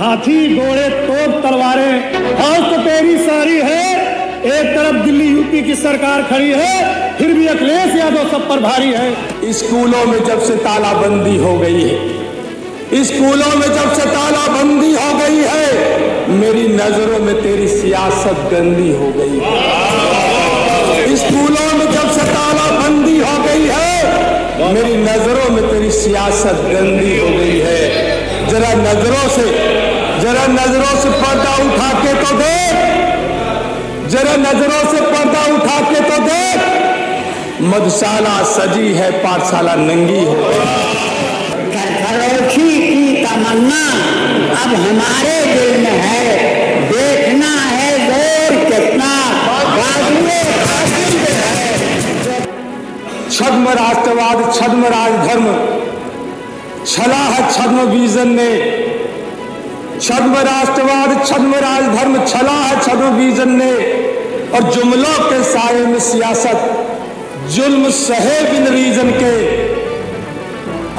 हाथी घोड़े तोप तलवारें और तो तेरी सारी है। एक तरफ दिल्ली यूपी की सरकार खड़ी है, फिर भी अखिलेश यादव सब पर भारी है। स्कूलों में जब से तालाबंदी हो गई है, स्कूलों में जब से तालाबंदी हो गई है, मेरी नजरों में तेरी सियासत गंदी हो गई है। स्कूलों में जब से तालाबंदी हो गई है, मेरी नजरों में तेरी सियासत गंदी हो गई है। जरा नजरों से पर्दा उठा के तो देख, जरा नजरों से पर्दा उठा के तो देख। मधुशाला सजी है, पाठशाला नंगी है। सरफरोशी की तमन्ना अब हमारे दिल में है, देखना है जोर कितना छद्म राष्ट्रवाद, छद्म राजधर्म छला है छद्म विजन ने। छद्म राष्ट्रवाद, छद्म राजधर्म छला है छद्म विजन ने। और जुमलों के साये में सियासत जुल्म सहे बिन रीजन के।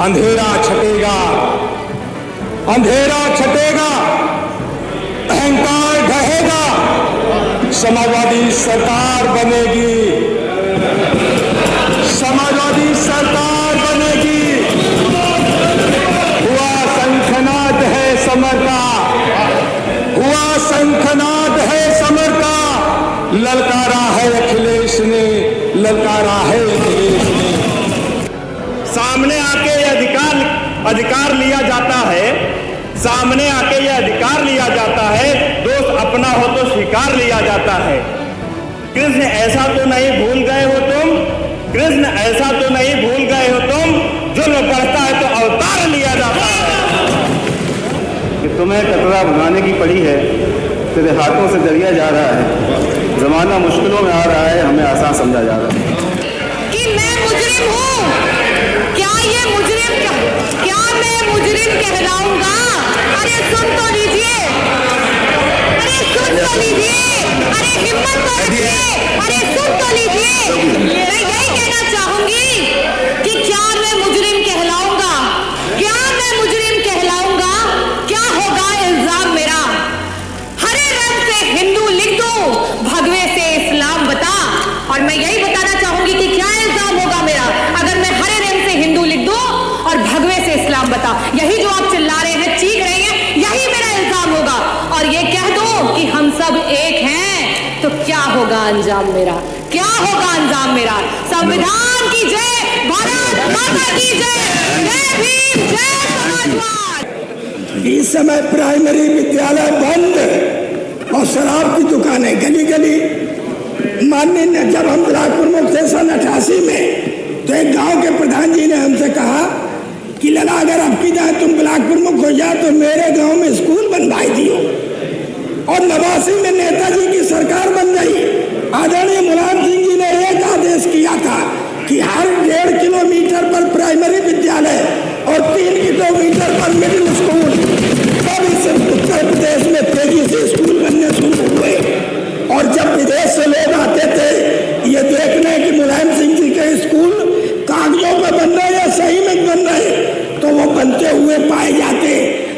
अंधेरा छटेगा, अंधेरा छटेगा, अहंकार ढहेगा, समाजवादी सरकार बनेगी, समाजवादी सरकार बनेगी। हुआ शंखनाद है समर का, हुआ शंखनाद है समर का। ललकारा है अखिलेश ने, ललकारा है अखिलेश ने। सामने आके ये अधिकार लिया जाता है, सामने आके ये अधिकार लिया जाता है। दोस्त अपना हो तो स्वीकार लिया जाता है। कृष्ण ऐसा तो नहीं भूल गए हो तुम, कृष्ण ऐसा तो नहीं भूल गए हो तुम, जुल्म बढ़ता है तो अवतार लिया जाता है। कि तुम्हें कतरा बनाने की पड़ी है, तेरे हाथों से दरिया जा रहा है, जमाना मुश्किलों में आ रहा है, हमें आसान समझा जा रहा है कि मैं मुजरिम हूँ। क्या ये मुजरिम, क्या मैं मुजरिम कहलाऊंगा? अरे सुन तो लीजिए, अरे सुन तो लीजिए, अरे हिम्मत तो रखिए, अरे सुन तो लीजिए। मैं यही कहना चाहूंगी कि क्या मैं मुजरिम कहलाऊंगा? क्या मैं मुजरिम कहलाऊंगा? क्या होगा इल्जाम मेरा? हरे रंग से हिंदू लिख दो, भगवे से इस्लाम बता। और मैं यही बताना चाहूंगी कि क्या इल्जाम होगा मेरा अगर मैं हरे रंग से हिंदू लिख दूं और भगवे से इस्लाम बता। यही जो आप चिल्ला रहे हैं, चीख रहे हैं, यही मेरा इल्जाम होगा। और ये कह दो कि हम सब एक हैं, तो क्या होगा अंजाम मेरा? क्या होगा अंजाम मेरा? संविधान की जय, भारत माता की जय, जय भीम, जय समाजवाद। इस समय प्राइमरी विद्यालय बंद और शराब की दुकानें गली गली। माननीय ने जब हम ब्लॉक प्रमुख थे सन 88 में, तो एक गांव के प्रधान जी ने हमसे कहा कि लला अगर आपकी जाए तुम ब्लॉक प्रमुख हो जाए तो मेरे गांव में स्कूल बनवाई दियो। और 89 में नेताजी की सरकार बन गई। आदरणीय मुलायम सिंह जी ने एक आदेश किया था कि हर 1.5 किलोमीटर पर प्राइमरी विद्यालय और 3 किलोमीटर पर मिडिल स्कूल। तब इस उत्तर प्रदेश में तेजी से स्कूल बनने शुरू हुए। और जब विदेश से लोग आते थे ये देखने कि मुलायम सिंह जी के स्कूल कागजों पर बन रहे या सही में बन रहे, तो वो बनते हुए पाए जाते।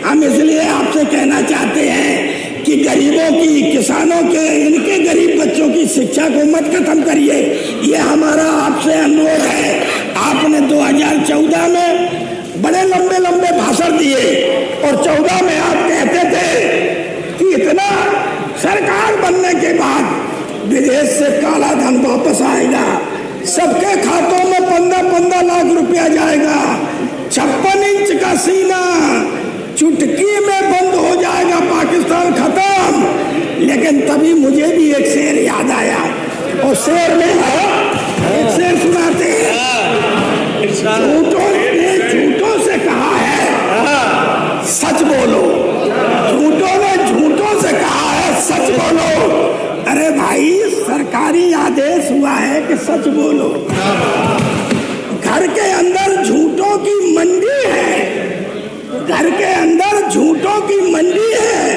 हम इसलिए आपसे कहना चाहते हैं कि गरीबों की, किसानों के, इनके गरीब बच्चों की शिक्षा को मत खत्म करिए। ये हमारा आपसे अनुरोध है। आपने 2014 में बड़े लंबे लंबे भाषण दिए और 14 में आप कहते थे कि इतना सरकार बनने के बाद विदेश से काला धन वापस आएगा, सबके खातों में 15-15 लाख रुपया जाएगा, 56 इंच का सीना चुटकी में बंद हो जाएगा, पाकिस्तान खत्म। लेकिन तभी मुझे भी एक शेर याद आया और शेर में एक शेर सुनाते हैं। झूठों से कहा है सच बोलो, झूठों ने झूठों से कहा है सच बोलो। अरे भाई सरकारी आदेश हुआ है कि सच बोलो। घर के अंदर झूठों की मंडी है, घर के अंदर झूठों की मंडी है,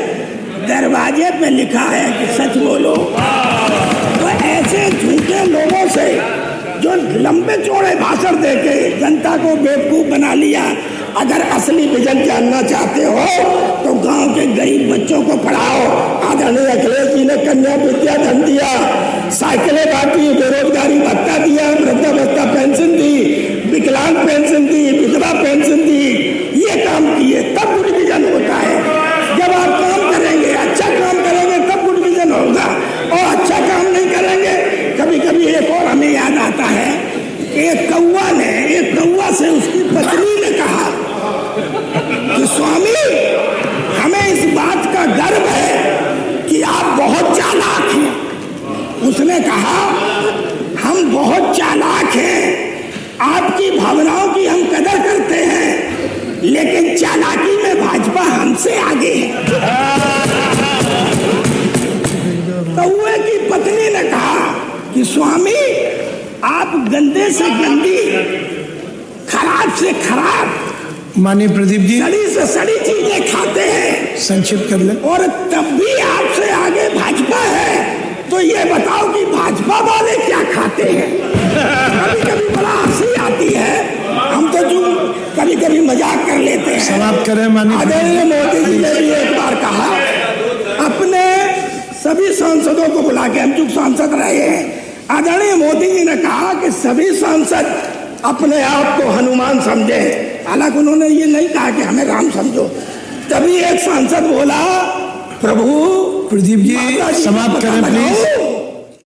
दरवाजे पे लिखा है कि सच बोलो। तो ऐसे झूठे लोगों से जो लंबे चौड़े भाषण देके जनता को बेवकूफ बना लिया, अगर असली विजन जानना चाहते हो तो गांव के विद्या धन दिया, साइकिलें बांटी, बेरोजगारी भत्ता दिया, वृद्धावस्था पेंशन दी, विकलांग पेंशन दी, विधवा पेंशन दी, ये काम किए तब गुड विजन होता है। जब आप काम करेंगे, अच्छा काम करेंगे तब गुड विजन होगा, और अच्छा काम नहीं करेंगे। कभी कभी एक और हमें याद आता है, एक कौवा से उसकी पत्नी ने कहा कि स्वामी हमें इस बात का गर्व है कि आप बहुत चालाक हैं। उसने कहा हम बहुत चालाक हैं, आपकी भावनाओं की हम कदर करते हैं, लेकिन चालाकी में भाजपा हमसे आगे है। कौवे की पत्नी ने कहा कि स्वामी आप गंदे से गंदी, खराब से खराब, माननीय प्रदीप जी सड़ी से सड़ी चीजें खाते हैं, संक्षिप्त कर लें। और तब भी आपसे आगे भाजपा है, तो ये बताओ कि भाजपा वाले क्या खाते हैं। कभी कभी बड़ा हंसी आती है, हम तो जो कभी कभी मजाक कर लेते हैं। समाप्त करें माननीय। आदरणीय मोदी जी ने भी एक बार कहा, अपने सभी सांसदों को बुला के, हम चूंकि सांसद रहे हैं, आदरणीय मोदी जी ने कहा कि सभी सांसद अपने आप को हनुमान समझे। हालांकि उन्होंने ये नहीं कहा कि हमें राम समझो। तभी एक सांसद बोला, प्रभु प्रदीप जी समाप्त करें प्लीज।